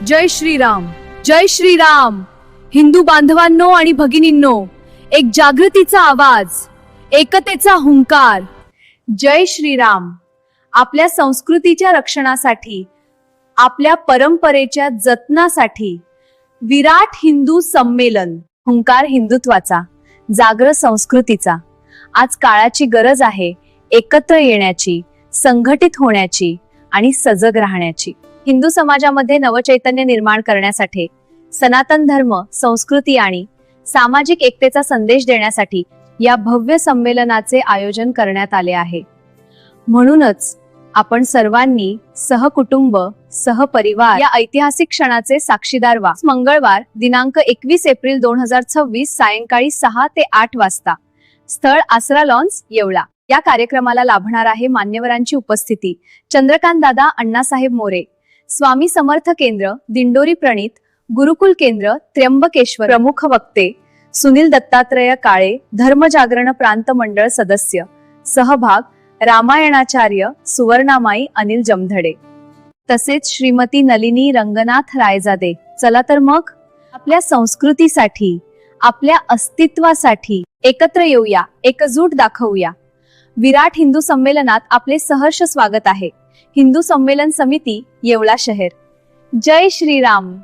जय श्रीराम, जय श्रीराम. हिंदू बांधवांनो आणि भगिनींनो, एक जागृतीचा आवाज, एकतेचा हुंकार. जय श्रीराम. आपल्या संस्कृतीच्या रक्षणासाठी, आपल्या परंपरेच्या जतनासाठी विराट हिंदू संमेलन, हुंकार हिंदुत्वाचा, जागर संस्कृतीचा. आज काळाची गरज आहे एकत्र येण्याची, संघटित होण्याची आणि सजग राहण्याची. हिंदू समाजामध्ये नवचैतन्य निर्माण करण्यासाठी, सनातन धर्म, संस्कृती आणि सामाजिक एकतेचा संदेश देण्यासाठी या भव्य संमेलनाचे आयोजन करण्यात आले आहे. म्हणूनच आपण सर्वांनी सहकुटुंब, सहपरिवार या ऐतिहासिक क्षणाचे साक्षीदार व्हा. मंगळवार दिनांक 21 एप्रिल 2026 सायंकाळी 6 ते 8 वाजता. स्थळ आसरा लॉन्स, येवला. या कार्यक्रमाला लाभणार आहे मान्यवरांची उपस्थिती: चंद्रकांत दादा अण्णासाहेब मोरे, स्वामी समर्थ केंद्र दिंडोरी प्रणीत, गुरुकुल केंद्र त्र्यंबकेश्वर. प्रमुख वक्ते सुनील दत्तात्रय काळे, धर्मजागरण प्रांत मंडळ सदस्य. सहभाग रामायणाचार्य सुवर्णामाई अनिल जमधडे, तसेच श्रीमती नलिनी रंगनाथ रायजादे. चला तर मग आपल्या संस्कृतीसाठी, आपल्या अस्तित्वासाठी एकत्र येऊया, एकजूट दाखवूया. विराट हिंदू संमेलनात आपले सहर्ष स्वागत आहे. हिंदू संमेलन समिती, येवला शहर. जय श्रीराम.